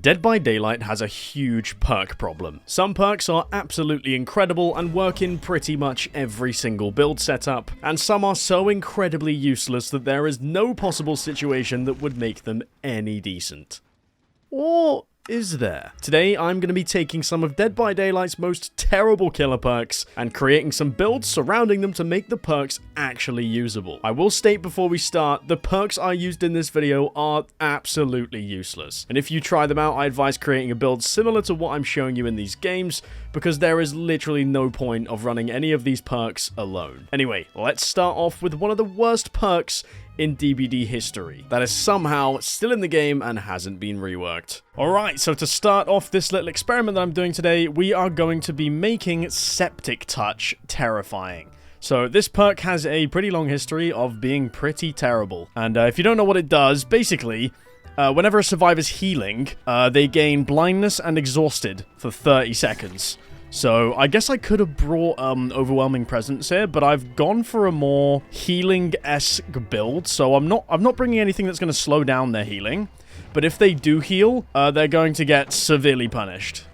Dead by Daylight has a huge perk problem. Some perks are absolutely incredible and work in pretty much every single build setup, and some are so incredibly useless that there is no possible situation that would make them any decent. Or is there? Today, I'm going to be taking some of Dead by Daylight's most terrible killer perks and creating some builds surrounding them to make the perks actually usable. I will state before we start, the perks I used in this video are absolutely useless. And if you try them out, I advise creating a build similar to what I'm showing you in these games, because there is literally no point of running any of these perks alone. Anyway, let's start off with one of the worst perks in DBD history that is somehow still in the game and hasn't been reworked. Alright, so to start off this little experiment that I'm doing today, we are going to be making Septic Touch terrifying. So this perk has a pretty long history of being pretty terrible. And if you don't know what it does, basically, whenever a survivor's healing, they gain blindness and exhausted for 30 seconds. So, I guess I could have brought Overwhelming Presence here, but I've gone for a more healing-esque build, so I'm not bringing anything that's going to slow down their healing. But if they do heal, they're going to get severely punished.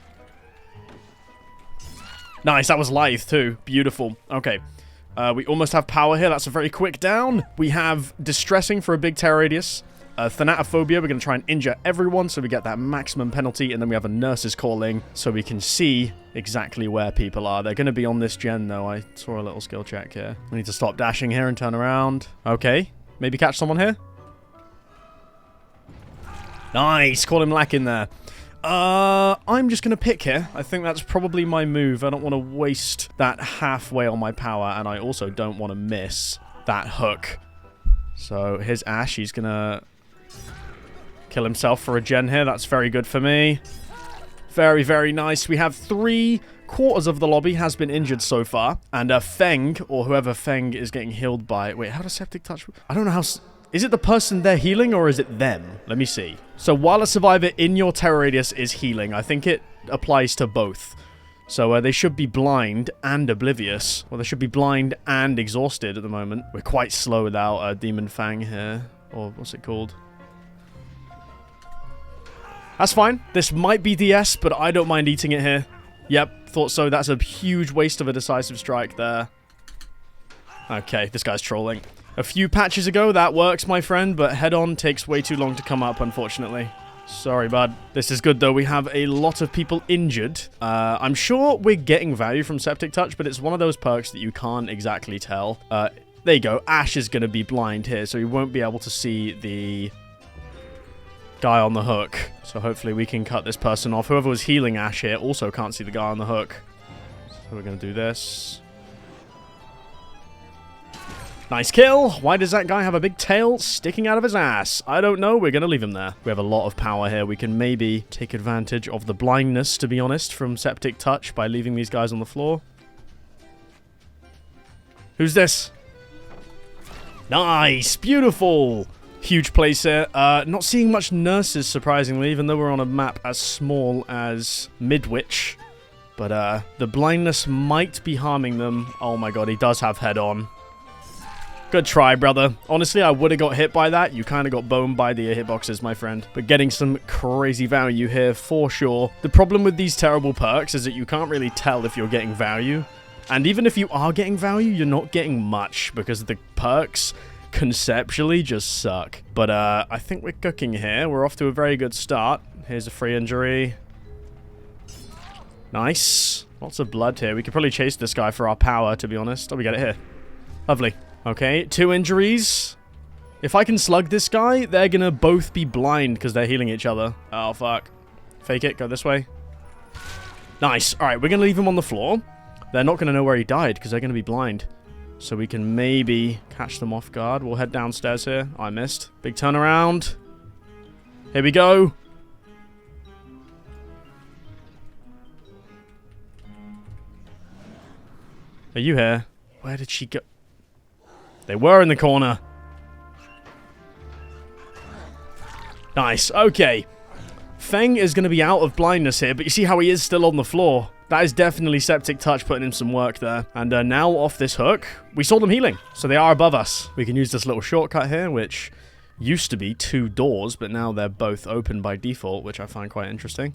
Nice, that was lithe too. Beautiful. Okay. We almost have power here. That's a very quick down. We have Distressing for a big terror radius. Thanatophobia, we're going to try and injure everyone so we get that maximum penalty, and then we have a Nurse's Calling so we can see exactly where people are. They're going to be on this gen, though. I saw a little skill check here. We need to stop dashing here and turn around. Okay, maybe catch someone here. Nice, call him lack in there. I'm just going to pick here. I think that's probably my move. I don't want to waste that halfway on my power, and I also don't want to miss that hook. So here's Ash. He's going to kill himself for a gen here. That's very good for me. Very, very nice. We have 3/4 of the lobby has been injured so far. And Fang, or whoever Fang is getting healed by... Wait, how does Septic Touch... I don't know how... Is it the person they're healing, or is it them? Let me see. So while a survivor in your terror radius is healing, I think it applies to both. So they should be blind and oblivious. Well, they should be blind and exhausted at the moment. We're quite slow without Demon Fang here. Or what's it called? That's fine. This might be DS, but I don't mind eating it here. Yep, thought so. That's a huge waste of a decisive strike there. Okay, this guy's trolling. A few patches ago, that works, my friend, but head-on takes way too long to come up, unfortunately. Sorry, bud. This is good, though. We have a lot of people injured. I'm sure we're getting value from Septic Touch, but it's one of those perks that you can't exactly tell. There you go. Ash is going to be blind here, so he won't be able to see the guy on the hook. So hopefully we can cut this person off. Whoever was healing Ash here also can't see the guy on the hook. So we're going to do this. Nice kill. Why does that guy have a big tail sticking out of his ass? I don't know. We're going to leave him there. We have a lot of power here. We can maybe take advantage of the blindness, to be honest, from Septic Touch by leaving these guys on the floor. Who's this? Nice. Beautiful. Huge place here. Not seeing much nurses, surprisingly, even though we're on a map as small as Midwich. But the blindness might be harming them. Oh my god, he does have head on. Good try, brother. Honestly, I would have got hit by that. You kind of got boned by the hitboxes, my friend. But getting some crazy value here for sure. The problem with these terrible perks is that you can't really tell if you're getting value. And even if you are getting value, you're not getting much because the perks conceptually just suck. But I think we're cooking here. We're off to a very good start. Here's a free injury. Nice. Lots of blood here. We could probably chase this guy for our power, to be honest. Oh, we get it here. Lovely. Okay, 2 injuries. If I can slug this guy, they're gonna both be blind because they're healing each other. Oh, fuck. Fake it, go this way. Nice. Alright, we're gonna leave him on the floor. They're not gonna know where he died because they're gonna be blind. So we can maybe catch them off guard. We'll head downstairs here. Oh, I missed. Big turnaround. Here we go. Are you here? Where did she go? They were in the corner. Nice. Okay. Fang is going to be out of blindness here, but you see how he is still on the floor. That is definitely Septic Touch putting in some work there. And now off this hook, we saw them healing. So they are above us. We can use this little shortcut here, which used to be 2 doors, but now they're both open by default, which I find quite interesting.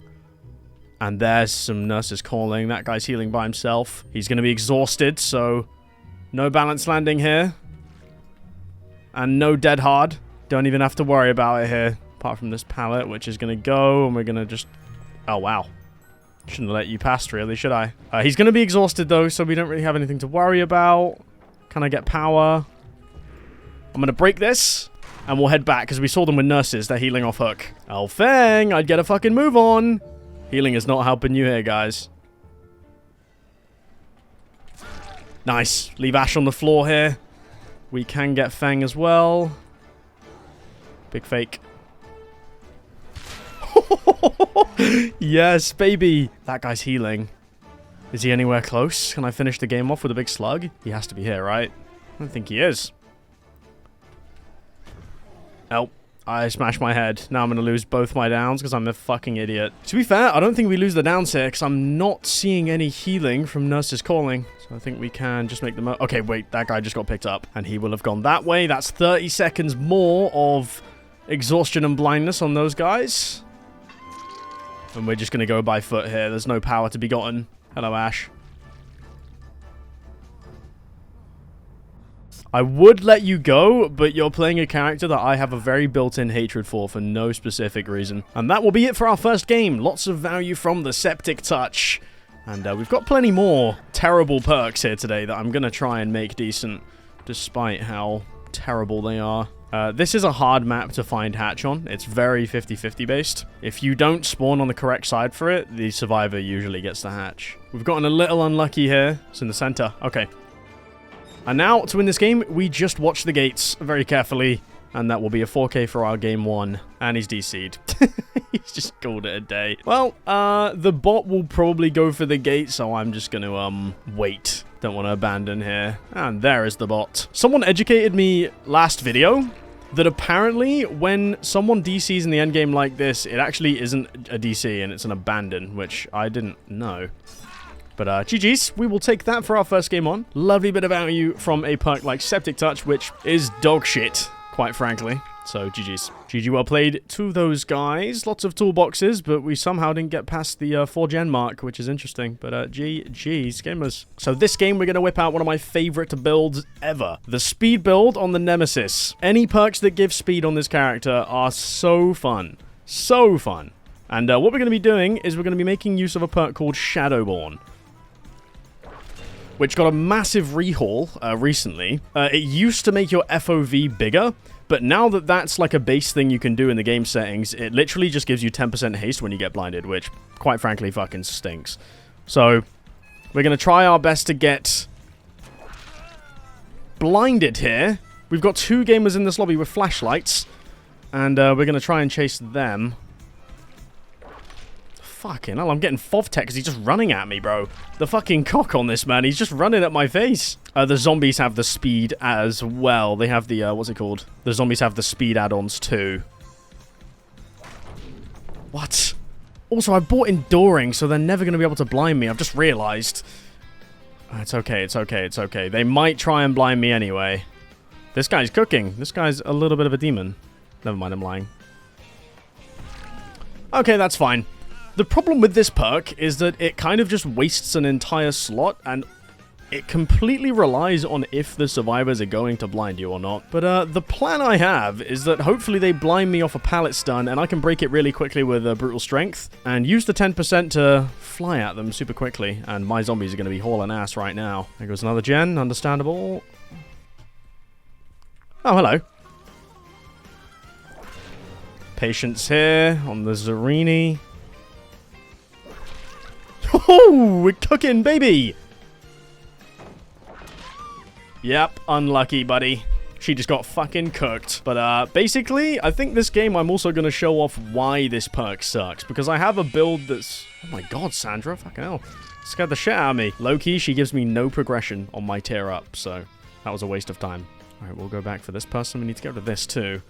And there's some nurses calling. That guy's healing by himself. He's going to be exhausted, so no balance landing here. And no dead hard. Don't even have to worry about it here. Apart from this pallet, which is going to go, and we're going to just... Oh, wow. Shouldn't have let you past, really, should I? He's going to be exhausted, though, so we don't really have anything to worry about. Can I get power? I'm going to break this, and we'll head back, because we saw them with nurses. They're healing off hook. Oh, Fang, I'd get a fucking move on. Healing is not helping you here, guys. Nice. Leave Ash on the floor here. We can get Fang as well. Big fake. Yes, baby. That guy's healing. Is he anywhere close? Can I finish the game off with a big slug? He has to be here, right? I don't think he is. Oh. I smashed my head. Now I'm going to lose both my downs because I'm a fucking idiot. To be fair, I don't think we lose the downs here because I'm not seeing any healing from nurses calling. So I think we can just make the okay, wait. That guy just got picked up and he will have gone that way. That's 30 seconds more of exhaustion and blindness on those guys. And we're just going to go by foot here. There's no power to be gotten. Hello, Ash. I would let you go, but you're playing a character that I have a very built-in hatred for no specific reason. And that will be it for our first game. Lots of value from the Septic Touch. And we've got plenty more terrible perks here today that I'm going to try and make decent, despite how terrible they are. This is a hard map to find hatch on. It's very 50-50 based. If you don't spawn on the correct side for it, the survivor usually gets the hatch. We've gotten a little unlucky here. It's in the center. Okay. And now, to win this game, we just watch the gates very carefully. And that will be a 4K for our game 1. And he's DC'd. He's just called it a day. Well, the bot will probably go for the gate, so I'm just going to, wait. Don't want to abandon here. And there is the bot. Someone educated me last video that apparently when someone DCs in the endgame like this, it actually isn't a DC and it's an abandon, which I didn't know. But GG's, we will take that for our first game on. Lovely bit of value from a perk like Septic Touch, which is dog shit, quite frankly. So GG's. GG well played to those guys. Lots of toolboxes, but we somehow didn't get past the 4-gen mark, which is interesting. But GG's, gamers. So this game, we're going to whip out one of my favorite builds ever. The speed build on the Nemesis. Any perks that give speed on this character are so fun. So fun. And what we're going to be doing is we're going to be making use of a perk called Shadowborn, which got a massive rehaul recently. It used to make your FOV bigger, but now that that's like a base thing you can do in the game settings, it literally just gives you 10% haste when you get blinded, which, quite frankly, fucking stinks. So, we're going to try our best to get blinded here. We've got 2 gamers in this lobby with flashlights, and we're going to try and chase them. Fucking hell, I'm getting FOV-tech because he's just running at me, bro. The fucking cock on this, man. He's just running at my face. The zombies have the speed as well. They have the, what's it called? The zombies have the speed add-ons too. What? Also, I bought Enduring, so they're never going to be able to blind me. I've just realized. It's okay, it's okay, it's okay. They might try and blind me anyway. This guy's cooking. This guy's a little bit of a demon. Never mind, I'm lying. Okay, that's fine. The problem with this perk is that it kind of just wastes an entire slot, and it completely relies on if the survivors are going to blind you or not. But the plan I have is that hopefully they blind me off a pallet stun, and I can break it really quickly with Brutal Strength, and use the 10% to fly at them super quickly, and my zombies are going to be hauling ass right now. There goes another gen, understandable. Oh, hello. Patience here on the Zarini. Oh, we're cooking, baby! Yep, unlucky, buddy. She just got fucking cooked. But, basically, I think this game I'm also going to show off why this perk sucks. Because I have a build that's... Oh my god, Sandra, fucking hell. Scared the shit out of me. Low-key, she gives me no progression on my tier up, so that was a waste of time. Alright, we'll go back for this person. We need to get rid of this, too.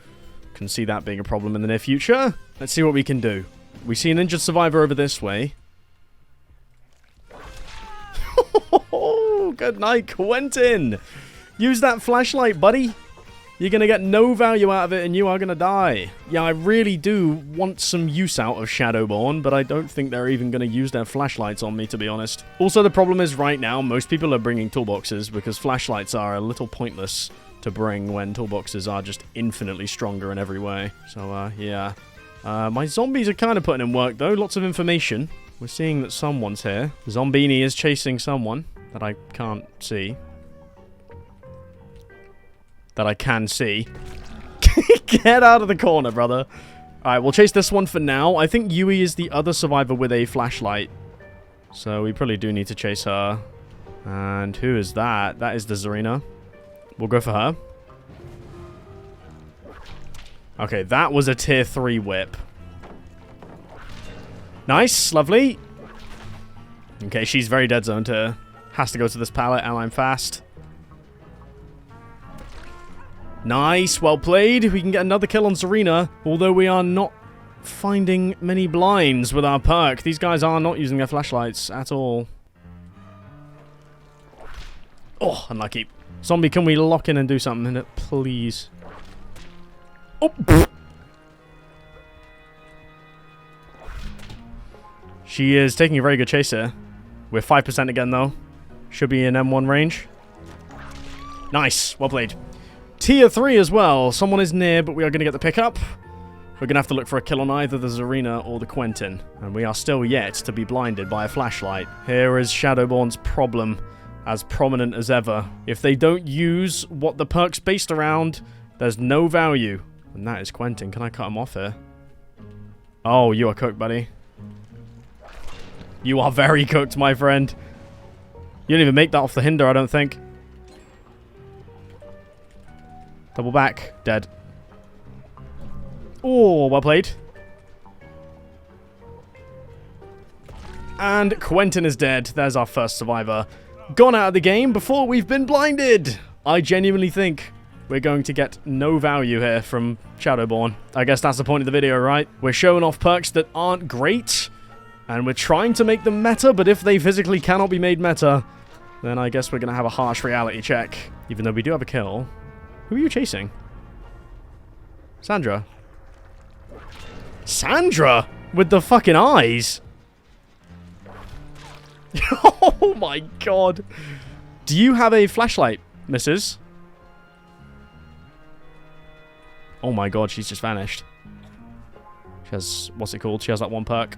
Can see that being a problem in the near future. Let's see what we can do. We see an injured survivor over this way. Oh, good night, Quentin. Use that flashlight, buddy. You're going to get no value out of it and you are going to die. Yeah, I really do want some use out of Shadowborn, but I don't think they're even going to use their flashlights on me, to be honest. Also, the problem is right now, most people are bringing toolboxes because flashlights are a little pointless to bring when toolboxes are just infinitely stronger in every way. So, yeah. My zombies are kind of putting in work, though. Lots of information. We're seeing that someone's here. Zombini is chasing someone that I can't see. That I can see. Get out of the corner, brother. Alright, we'll chase this one for now. I think Yui is the other survivor with a flashlight. So we probably do need to chase her. And who is that? That is the Zarina. We'll go for her. Okay, that was a tier 3 whip. Nice, lovely. Okay, she's very dead zoned here. Has to go to this pallet, and I'm fast. Nice, well played. We can get another kill on Zarina, although we are not finding many blinds with our perk. These guys are not using their flashlights at all. Oh, unlucky. Zombie, can we lock in and do something in it, please? Oh! She is taking a very good chase here. We're 5% again, though. Should be in M1 range. Nice, well played. Tier 3 as well. Someone is near, but we are going to get the pickup. We're going to have to look for a kill on either the Zarina or the Quentin. And we are still yet to be blinded by a flashlight. Here is Shadowborn's problem, as prominent as ever. If they don't use what the perk's based around, there's no value. And that is Quentin. Can I cut him off here? Oh, you are cooked, buddy. You are very cooked, my friend. You didn't even make that off the hinder, I don't think. Double back. Dead. Oh, well played. And Quentin is dead. There's our first survivor. Gone out of the game before we've been blinded. I genuinely think we're going to get no value here from Shadowborn. I guess that's the point of the video, right? We're showing off perks that aren't great, and we're trying to make them meta, but if they physically cannot be made meta, then I guess we're going to have a harsh reality check. Even though we do have a kill. Who are you chasing? Sandra. Sandra? With the fucking eyes? Oh my god. Do you have a flashlight, missus? Oh my god, she's just vanished. She has, what's it called? She has that one perk.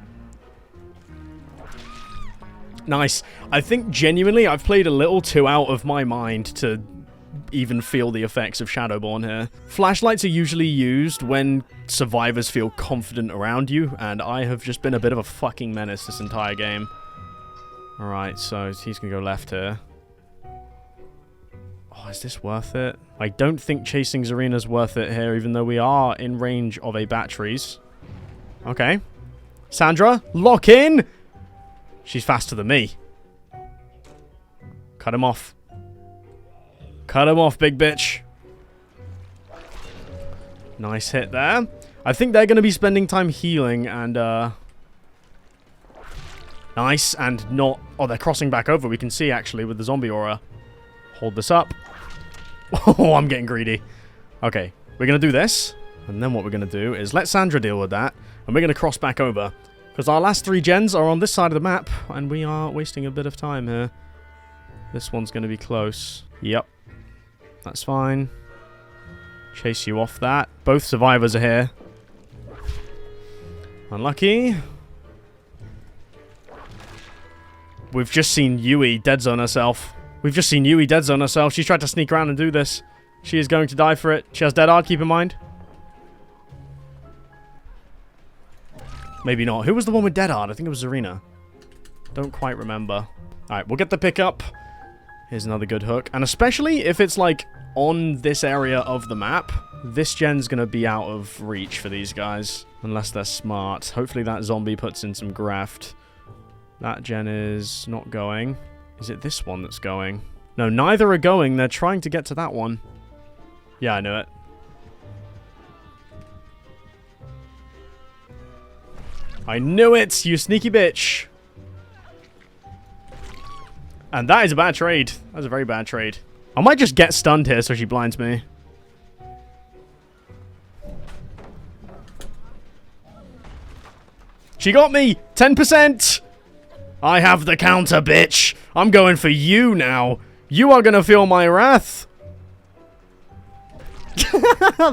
Nice. I think genuinely I've played a little too out of my mind to even feel the effects of Shadowborn here. Flashlights are usually used when survivors feel confident around you, and I have just been a bit of a fucking menace this entire game. Alright, so he's gonna go left here. Oh, is this worth it? I don't think chasing Zarina's worth it here, even though we are in range of a batteries. Okay. Sandra, lock in! She's faster than me. Cut him off. Cut him off, big bitch. Nice hit there. I think they're going to be spending time healing and, nice, and not... Oh, they're crossing back over. We can see, actually, with the zombie aura. Hold this up. Oh, I'm getting greedy. Okay, we're going to do this. And then what we're going to do is let Sandra deal with that. And we're going to cross back over. Because our last 3 gens are on this side of the map. And we are wasting a bit of time here. This one's going to be close. Yep. That's fine. Chase you off that. Both survivors are here. Unlucky. We've just seen Yui dead zone herself. We've just seen Yui dead zone herself. She's tried to sneak around and do this. She is going to die for it. She has dead hard, keep in mind. Maybe not. Who was the one with dead hard? I think it was Zarina. Don't quite remember. Alright, we'll get the pickup. Here's another good hook. And especially if it's, like, on this area of the map, this gen's going to be out of reach for these guys. Unless they're smart. Hopefully that zombie puts in some graft. That gen is not going. Is it this one that's going? No, neither are going. They're trying to get to that one. Yeah, I knew it. I knew it, you sneaky bitch. And that is a bad trade. That's a very bad trade. I might just get stunned here so she blinds me. She got me! 10%! I have the counter, bitch! I'm going for you now. You are gonna feel my wrath.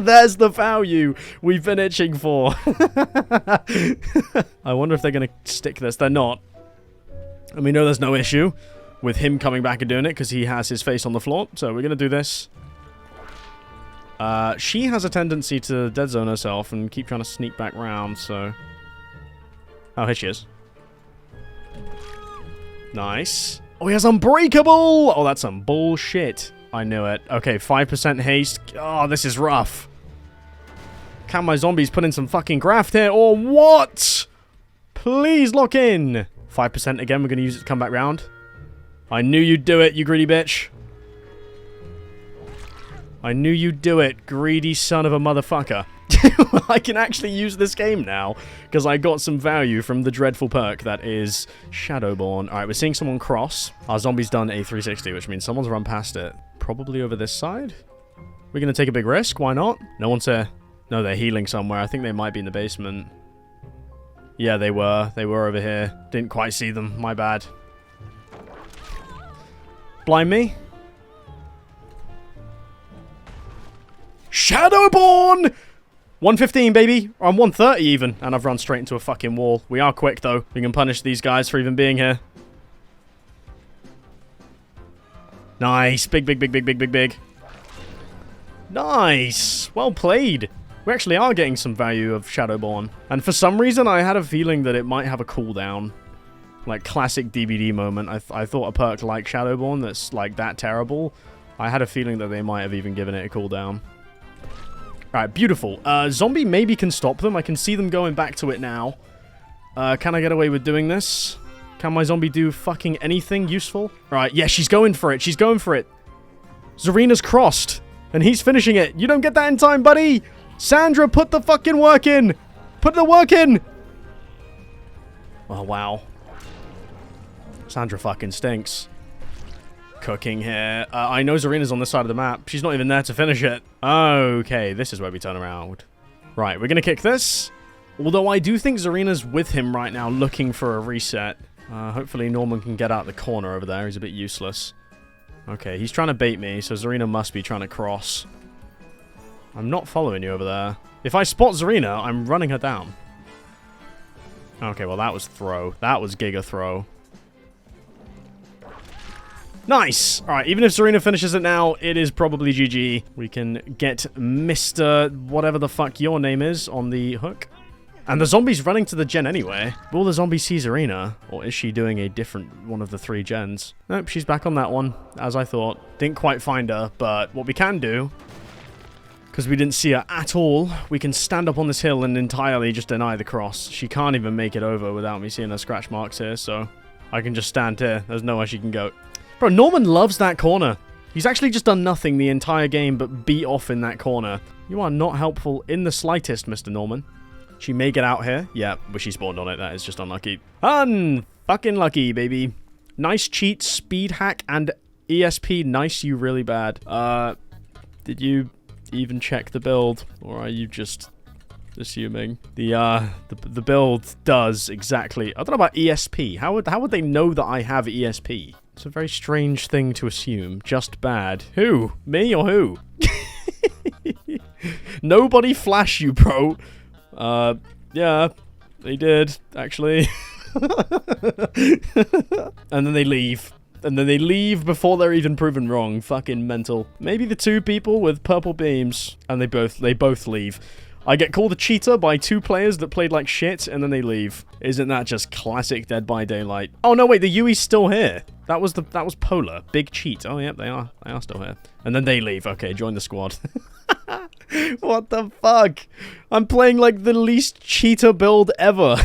There's the value we've been itching for. I wonder if they're gonna stick this. They're not. And we know there's no issue with him coming back and doing it because he has his face on the floor. So we're gonna do this. She has a tendency to dead zone herself and keep trying to sneak back round, so... Oh, here she is. Nice. Oh, he has Unbreakable! Oh, that's some bullshit. I knew it. Okay, 5% haste. Oh, this is rough. Can my zombies put in some fucking graft here, or what? Please lock in. 5% again, we're going to use it to come back round. I knew you'd do it, you greedy bitch. I knew you'd do it, greedy son of a motherfucker. I can actually use this game now, because I got some value from the dreadful perk that is Shadowborn. Alright, we're seeing someone cross. Our zombie's done a 360, which means someone's run past it. Probably over this side? We're going to take a big risk, why not? No one's here. No, they're healing somewhere. I think they might be in the basement. Yeah, they were. They were over here. Didn't quite see them, my bad. Blind me? Shadowborn! 115, baby. I'm 130 even. And I've run straight into a fucking wall. We are quick, though. We can punish these guys for even being here. Nice. Big, big, big, big, big, big, big. Nice. Well played. We actually are getting some value of Shadowborn. And for some reason, I had a feeling that it might have a cooldown. Like, classic DBD moment. I thought a perk like Shadowborn that's, like, that terrible. I had a feeling that they might have even given it a cooldown. Alright, beautiful. Zombie maybe can stop them. I can see them going back to it now. Can I get away with doing this? Can my zombie do fucking anything useful? Alright, yeah, she's going for it. She's going for it. Zarina's crossed. And he's finishing it. You don't get that in time, buddy! Sandra, put the fucking work in! Put the work in! Oh, wow. Sandra fucking stinks. Cooking here. I know Zarina's on this side of the map. She's not even there to finish it. Okay, this is where we turn around. Right, we're going to kick this. Although I do think Zarina's with him right now looking for a reset. Hopefully Norman can get out the corner over there. He's a bit useless. Okay, he's trying to bait me, so Zarina must be trying to cross. I'm not following you over there. If I spot Zarina, I'm running her down. Okay, well that was throw. That was Giga throw. Nice! Alright, even if Zarina finishes it now, it is probably GG. We can get Mr. whatever the fuck your name is on the hook. And the zombie's running to the gen anyway. Will the zombie see Zarina? Or is she doing a different one of the 3 gens? Nope, she's back on that one, as I thought. Didn't quite find her, but what we can do, because we didn't see her at all, we can stand up on this hill and entirely just deny the cross. She can't even make it over without me seeing her scratch marks here, so I can just stand here. There's nowhere she can go. Bro, Norman loves that corner. He's actually just done nothing the entire game but beat off in that corner. You are not helpful in the slightest, Mr. Norman. She may get out here. Yeah, but she spawned on it. That is just unlucky. Fucking lucky, baby. Nice cheat, speed hack, and ESP. Nice, you really bad. Did you even check the build? Or are you just assuming? The build does exactly... I don't know about ESP. How would they know that I have ESP? It's a very strange thing to assume. Just bad. Who? Me or who? Nobody flash you, bro. Yeah, they did, actually. And then they leave. And then they leave before they're even proven wrong. Fucking mental. Maybe the 2 people with purple beams. And they both leave. I get called a cheater by 2 players that played like shit, and then they leave. Isn't that just classic Dead by Daylight? Oh no, wait, the Yui's still here. That was Polar. Big cheat. Oh, yep, they are. They are still here. And then they leave. Okay, join the squad. What the fuck? I'm playing like the least cheater build ever.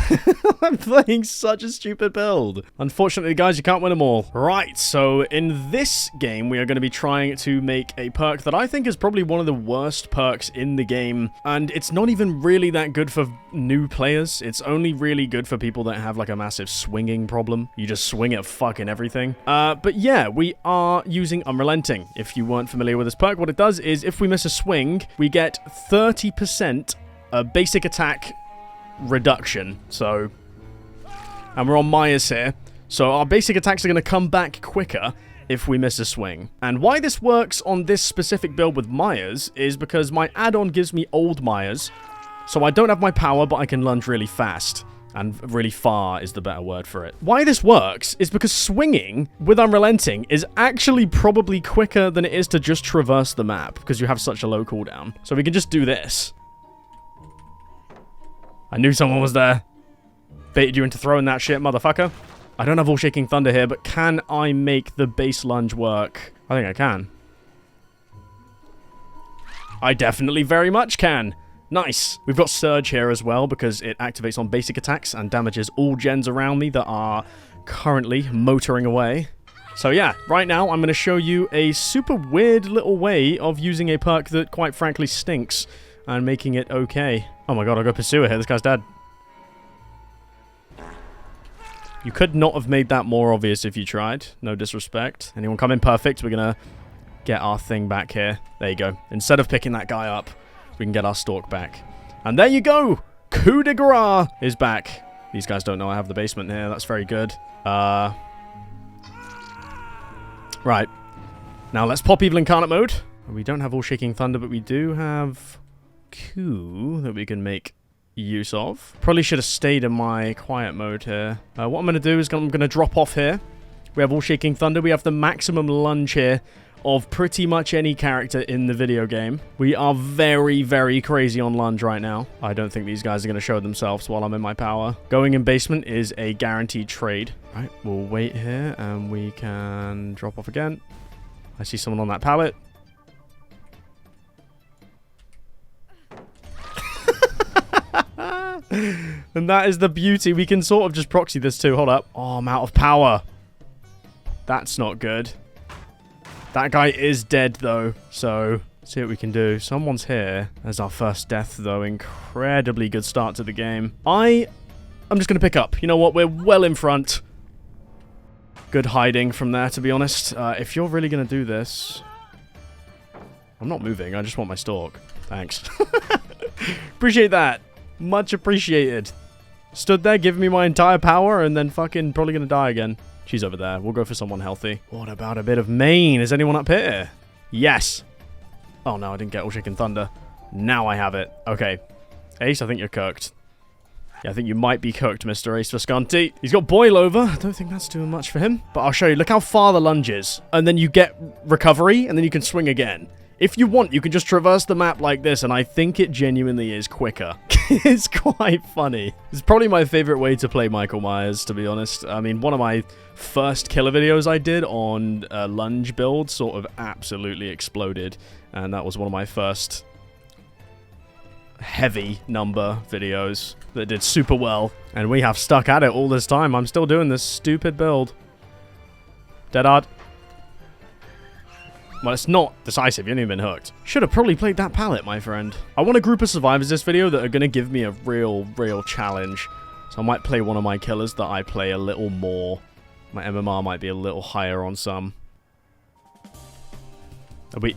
I'm playing such a stupid build. Unfortunately, guys, you can't win them all. Right, so in this game, we are going to be trying to make a perk that I think is probably one of the worst perks in the game. And it's not even really that good for new players. It's only really good for people that have like a massive swinging problem. You just swing at fucking everything. But yeah, we are using Unrelenting. If you weren't familiar with this perk, what it does is if we miss a swing, we get 30% basic attack reduction. So And we're on Myers here. So our basic attacks are going to come back quicker if we miss a swing. And why this works on this specific build with Myers is because my add-on gives me old Myers. So I don't have my power, but I can lunge really fast. And really far is the better word for it. Why this works is because swinging with Unrelenting is actually probably quicker than it is to just traverse the map, because you have such a low cooldown. So we can just do this. I knew someone was there. Baited you into throwing that shit, motherfucker. I don't have All Shaking Thunder here, but can I make the base lunge work? I think I can. I definitely very much can. Nice. We've got Surge here as well because it activates on basic attacks and damages all gens around me that are currently motoring away. So yeah, right now I'm going to show you a super weird little way of using a perk that quite frankly stinks and making it okay. Oh my god, I'll go Pursuer here. This guy's dead. You could not have made that more obvious if you tried. No disrespect. Anyone come in perfect? We're going to get our thing back here. There you go. Instead of picking that guy up, we can get our stalk back. And there you go! Coup de grace is back. These guys don't know I have the basement here. That's very good. Right. Now let's pop Evil Incarnate mode. We don't have All Shaking Thunder, but we do have Coup that we can make use of. Probably should have stayed in my quiet mode here. What I'm going to do is I'm going to drop off here. We have All Shaking Thunder. We have the maximum lunge here of pretty much any character in the video game. We are very, very crazy on lunge right now. I don't think these guys are going to show themselves while I'm in my power. Going in basement is a guaranteed trade. Right, we'll wait here and we can drop off again. I see someone on that pallet. And that is the beauty. We can sort of just proxy this too. Hold up. Oh, I'm out of power. That's not good. That guy is dead, though, so see what we can do. Someone's here. There's our first death, though. Incredibly good start to the game. I'm just going to pick up. You know what? We're well in front. Good hiding from there, to be honest. If you're really going to do this... I'm not moving. I just want my stalk. Thanks. Appreciate that. Much appreciated. Stood there, giving me my entire power, and then fucking probably going to die again. She's over there. We'll go for someone healthy. What about a bit of main? Is anyone up here? Yes. Oh, no, I didn't get All Shaking Thunder. Now I have it. Okay. Ace, I think you're cooked. Yeah, I think you might be cooked, Mr. Ace Visconti. He's got Boil Over. I don't think that's doing much for him. But I'll show you. Look how far the lunge is. And then you get recovery, and then you can swing again. If you want, you can just traverse the map like this, and I think it genuinely is quicker. It's quite funny. It's probably my favorite way to play Michael Myers, to be honest. I mean, one of my first killer videos I did on lunge build sort of absolutely exploded, and that was one of my first heavy number videos that did super well, and we have stuck at it all this time. I'm still doing this stupid build. Dead hard. Well, it's not decisive. You haven't even been hooked. Should have probably played that pallet, my friend. I want a group of survivors this video that are going to give me a real challenge. So I might play one of my killers that I play a little more. My MMR might be a little higher on some. Are we...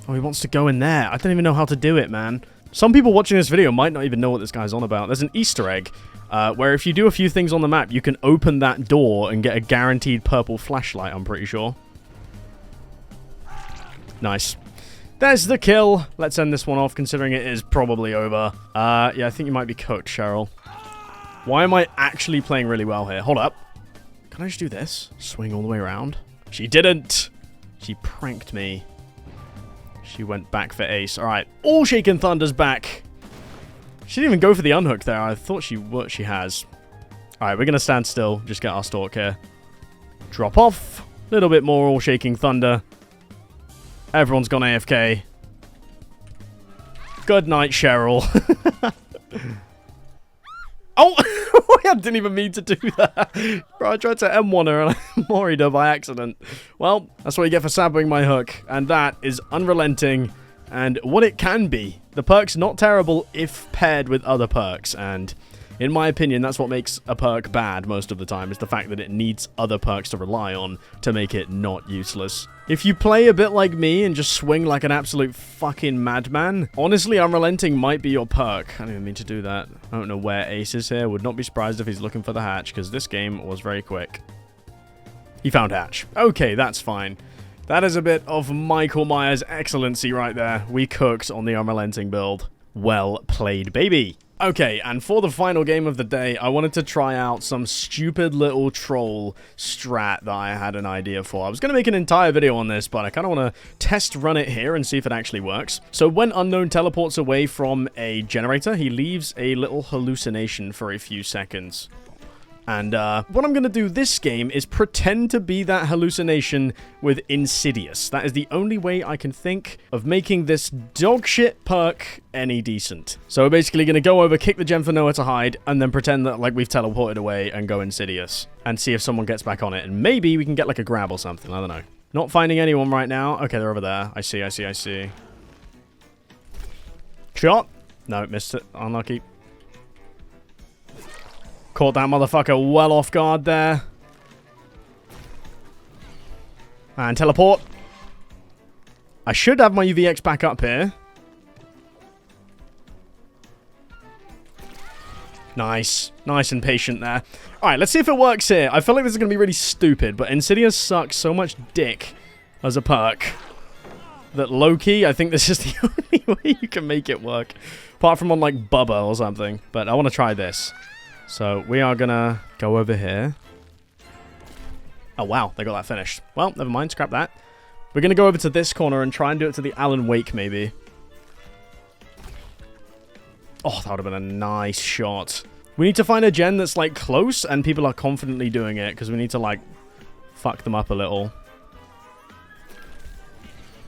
Oh, he wants to go in there. I don't even know how to do it, man. Some people watching this video might not even know what this guy's on about. There's an Easter egg where if you do a few things on the map, you can open that door and get a guaranteed purple flashlight, I'm pretty sure. Nice. There's the kill. Let's end this one off, considering it is probably over. Yeah, I think you might be cooked, Cheryl. Why am I actually playing really well here? Hold up. Can I just do this? Swing all the way around? She didn't. She pranked me. She went back for Ace. All right. All Shaken Thunder's back. She didn't even go for the unhook there. I thought she has. All right, we're going to stand still. Just get our stalk here. Drop off. A little bit more All Shaking Thunder. Everyone's gone AFK. Good night, Cheryl. Oh! I didn't even mean to do that. Bro, I tried to M1 her and I moried her by accident. Well, that's what you get for saboing my hook. And that is Unrelenting and what it can be. The perk's not terrible if paired with other perks. And In my opinion, that's what makes a perk bad most of the time, is the fact that it needs other perks to rely on to make it not useless. If you play a bit like me and just swing like an absolute fucking madman, honestly, Unrelenting might be your perk. I didn't even mean to do that. I don't know where Ace is here. Would not be surprised if he's looking for the hatch, because this game was very quick. He found hatch. Okay, that's fine. That is a bit of Michael Myers excellency right there. We cooked on the Unrelenting build. Well played, baby. Okay, and for the final game of the day, I wanted to try out some stupid little troll strat that I had an idea for. I was going to make an entire video on this, but I kind of want to test run it here and see if it actually works. So when Unknown teleports away from a generator, he leaves a little hallucination for a few seconds. And what I'm going to do this game is pretend to be that hallucination with Insidious. That is the only way I can think of making this dogshit perk any decent. So we're basically going to go over, kick the gem for Noah to hide, and then pretend that like we've teleported away and go Insidious. And see if someone gets back on it. And maybe we can get like a grab or something. I don't know. Not finding anyone right now. Okay, they're over there. I see. Shot. No, missed it. Unlucky. Caught that motherfucker well off guard there. And teleport. I should have my UVX back up here. Nice. Nice and patient there. Alright, let's see if it works here. I feel like this is going to be really stupid, but Insidious sucks so much dick as a perk that low-key, I think this is the only way you can make it work. Apart from on, like, Bubba or something. But I want to try this. So we are gonna go over here. Oh wow, they got that finished. Well, never mind, scrap that. We're gonna go over to this corner and try and do it to the Alan Wake, maybe. Oh, that would have been a nice shot. We need to find a gen that's like close and people are confidently doing it, because we need to like fuck them up a little.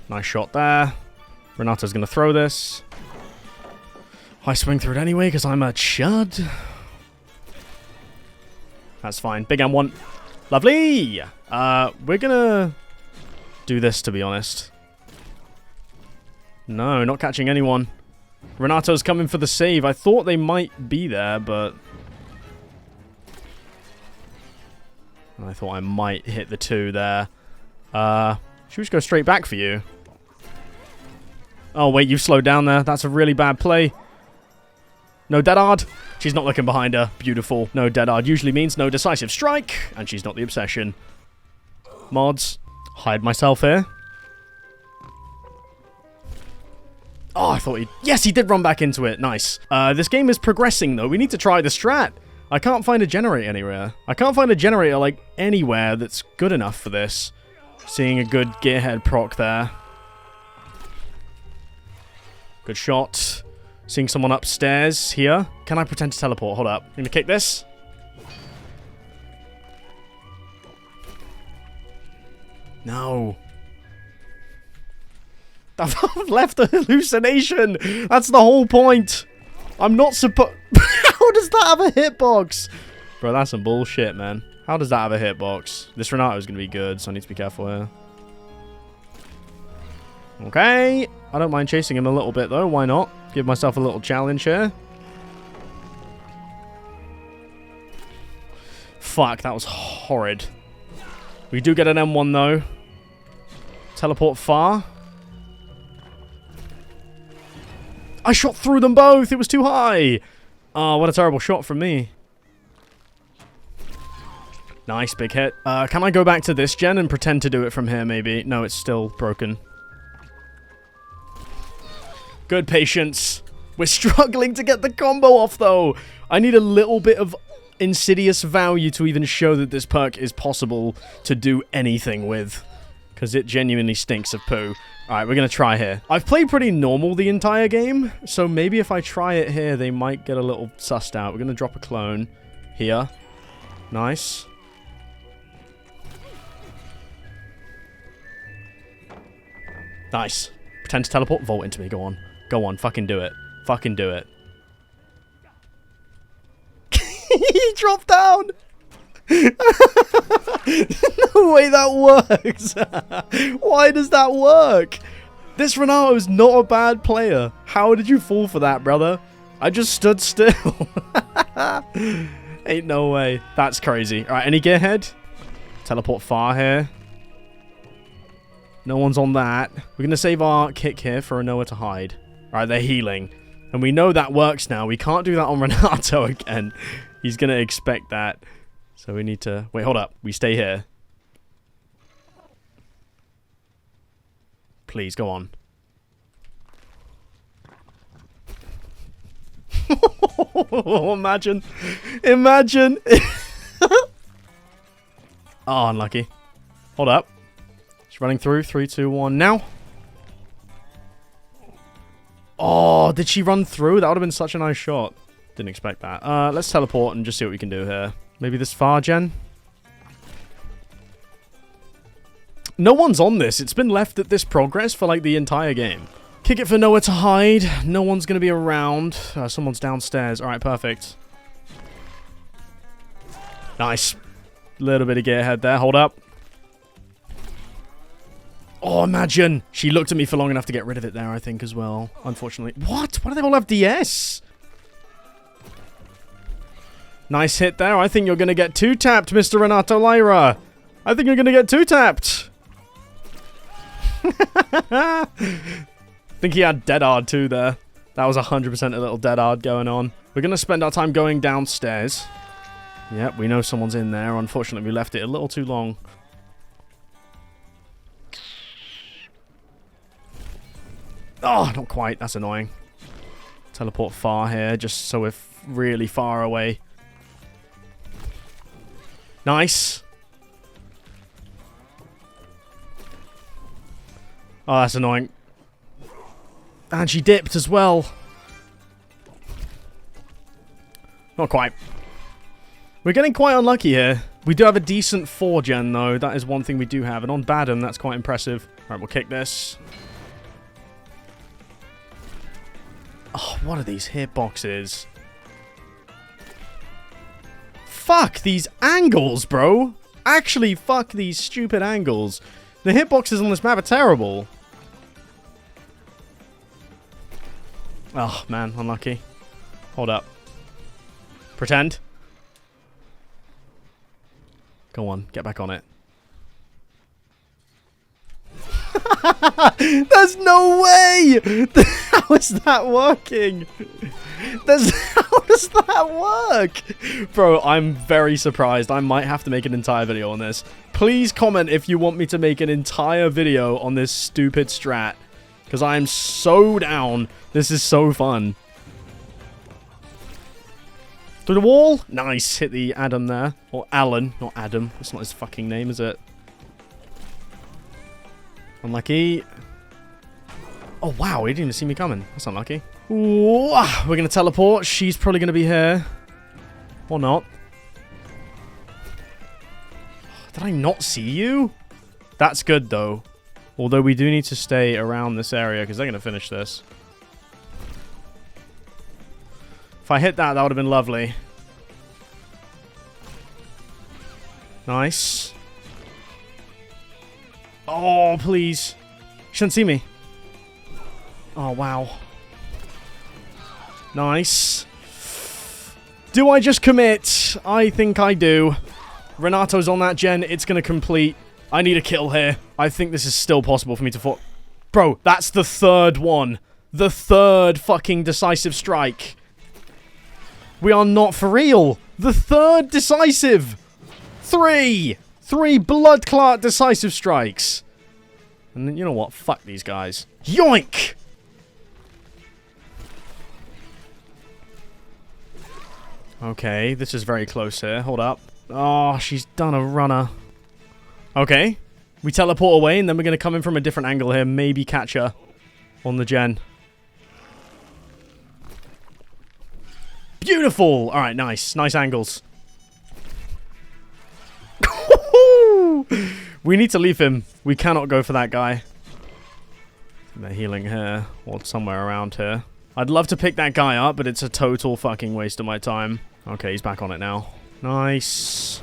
Nice shot there. Renato's gonna throw this. I swing through it anyway because I'm a chud. That's fine. Big M1. Lovely! We're gonna do this, to be honest. No, not catching anyone. Renato's coming for the save. I thought they might be there, but I thought I might hit the 2 there. Should we just go straight back for you? Oh, wait, you've slowed down there. That's a really bad play. No dead hard. She's not looking behind her. Beautiful. No dead hard usually means no decisive strike. And she's not the obsession. Mods. Hide myself here. Oh, I thought he... Yes, he did run back into it. Nice. This game is progressing, though. We need to try the strat. I can't find a generator anywhere. I can't find a generator, like, anywhere that's good enough for this. Seeing a good Gearhead proc there. Good shot. Seeing someone upstairs here. Can I pretend to teleport? Hold up. I'm gonna kick this. No. I've left the hallucination. That's the whole point. I'm not supposed... How does that have a hitbox? Bro, that's some bullshit, man. How does that have a hitbox? This Renato is going to be good, so I need to be careful here. Okay. I don't mind chasing him a little bit, though. Why not? Give myself a little challenge here. Fuck, that was horrid. We do get an M1, though. Teleport far. I shot through them both. It was too high. Oh, what a terrible shot from me. Nice, big hit. Can I go back to this gen and pretend to do it from here, maybe? No, it's still broken. Good patience. We're struggling to get the combo off, though. I need a little bit of Insidious value to even show that this perk is possible to do anything with. Because it genuinely stinks of poo. Alright, we're going to try here. I've played pretty normal the entire game, so maybe if I try it here, they might get a little sussed out. We're going to drop a clone here. Nice. Nice. Pretend to teleport. Vault into me. Go on. Go on. Fucking do it. Fucking do it. He dropped down! No way that works. Why does that work? This Renato is not a bad player. How did you fall for that, brother? I just stood still. Ain't no way. That's crazy. Alright, any Gearhead? Teleport far here. No one's on that. We're going to save our kick here for a nowhere to hide. Alright, they're healing. And we know that works now. We can't do that on Renato again. He's going to expect that. So we need to... Wait, hold up. We stay here. Please, go on. Imagine. Imagine. Oh, unlucky. Hold up. She's running through. 3, 2, 1, now. Oh, did she run through? That would have been such a nice shot. Didn't expect that. Let's teleport and just see what we can do here. Maybe this far gen? No one's on this. It's been left at this progress for like the entire game. Kick it for nowhere to hide. No one's going to be around. Someone's downstairs. Alright, perfect. Nice. Little bit of Gearhead there. Hold up. Oh, imagine. She looked at me for long enough to get rid of it there, I think, as well. Unfortunately. What? Why do they all have DS? Nice hit there. I think you're going to get 2-tapped, Mr. Renato Lyra. I think you're going to get 2-tapped. I think he had dead hard too there. That was 100% a little dead hard going on. We're going to spend our time going downstairs. Yep, we know someone's in there. Unfortunately, we left it a little too long. Oh, not quite. That's annoying. Teleport far here, just so we're really far away. Nice. Oh, that's annoying. And she dipped as well. Not quite. We're getting quite unlucky here. We do have a decent 4-gen, though. That is one thing we do have. And on Badham, that's quite impressive. Alright, we'll kick this. Oh, what are these hitboxes? Fuck these angles, bro. Actually, fuck these stupid angles. The hitboxes on this map are terrible. Oh, man, unlucky. Hold up. Pretend. Go on, get back on it. There's no way! How is that working? How does that work? Bro, I'm very surprised. I might have to make an entire video on this. Please comment if you want me to make an entire video on this stupid strat. Because I'm so down. This is so fun. Through the wall. Nice. Hit the Adam there. Or Alan. Not Adam. That's not his fucking name, is it? Unlucky. Oh, wow. He didn't even see me coming. That's unlucky. Ooh, we're going to teleport. She's probably going to be here. Or not. Did I not see you? That's good, though. Although we do need to stay around this area because they're going to finish this. If I hit that, that would have been lovely. Nice. Oh, please. She shouldn't see me. Oh, wow. Nice. Do I just commit? I think I do. Renato's on that gen. It's going to complete. I need a kill here. I think this is still possible for me to fall. Bro, that's the third one. The third fucking decisive strike. We are not for real. The third decisive. 3 blood clot decisive strikes. And then, you know what? Fuck these guys. Yoink! Okay, this is very close here. Hold up. Oh, she's done a runner. Okay. We teleport away, and then we're going to come in from a different angle here. Maybe catch her on the gen. Beautiful! Alright, nice. Nice angles. We need to leave him. We cannot go for that guy. They're healing here, or somewhere around here. I'd love to pick that guy up, but it's a total fucking waste of my time. Okay, he's back on it now. Nice.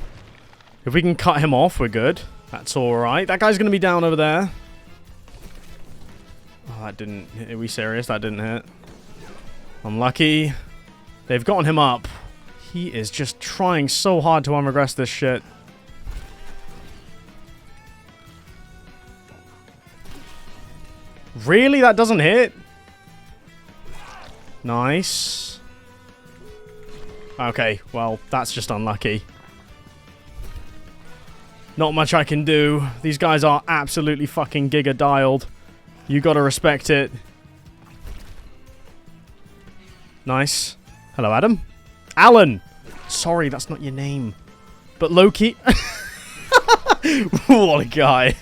If we can cut him off, we're good. That's alright. That guy's going to be down over there. Oh, that didn't hit. Are we serious? That didn't hit. Unlucky. They've gotten him up. He is just trying so hard to unregress this shit. Really? That doesn't hit? Nice. Okay, well, that's just unlucky. Not much I can do. These guys are absolutely fucking giga-dialed. You gotta respect it. Nice. Hello, Adam. Alan! Sorry, that's not your name. But Loki... What a guy.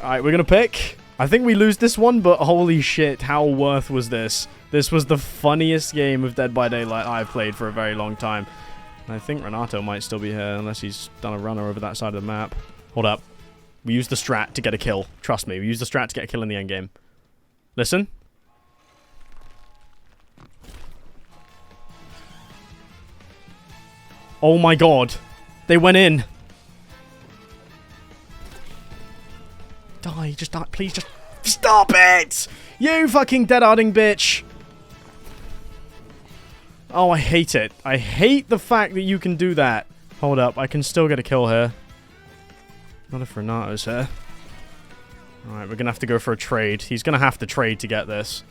Alright, we're gonna pick. I think we lose this one, but holy shit, how worth was this? This was the funniest game of Dead by Daylight I've played for a very long time. And I think Renato might still be here, unless he's done a runner over that side of the map. Hold up. We used the strat to get a kill. Trust me, we used the strat to get a kill in the endgame. Listen. Oh my god. They went in. Die, just die. Please just... Stop it! You fucking dead-harding bitch! Oh, I hate it. I hate the fact that you can do that. Hold up, I can still get a kill here. Not if Renato's here. Alright, we're gonna have to go for a trade. He's gonna have to trade to get this.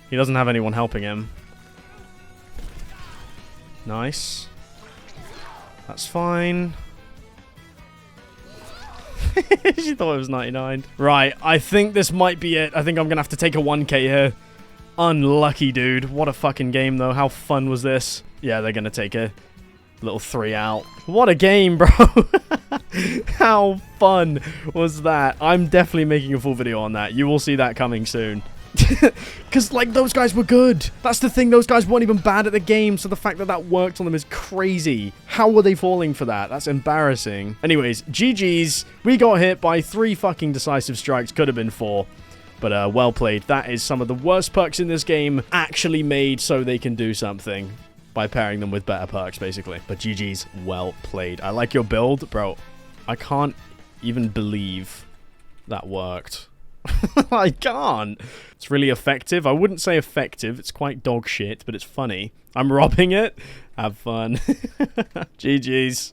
He doesn't have anyone helping him. Nice. That's fine. She thought it was 99. Right, I think this might be it. I think I'm gonna have to take a 1k here. Unlucky, dude. What a fucking game, though. How fun was this? Yeah, they're gonna take a little 3 out. What a game, bro. How fun was that? I'm definitely making a full video on that. You will see that coming soon. Because, like, those guys were good. That's the thing. Those guys weren't even bad at the game, so the fact that that worked on them is crazy. How were they falling for that? That's embarrassing. Anyways, GG's. We got hit by 3 fucking decisive strikes. Could have been 4. But, well played. That is some of the worst perks in this game actually made so they can do something by pairing them with better perks, basically. But GG's, well played. I like your build. Bro, I can't even believe that worked. I can't. It's really effective. I wouldn't say effective. It's quite dog shit, but it's funny. I'm robbing it. Have fun. GG's.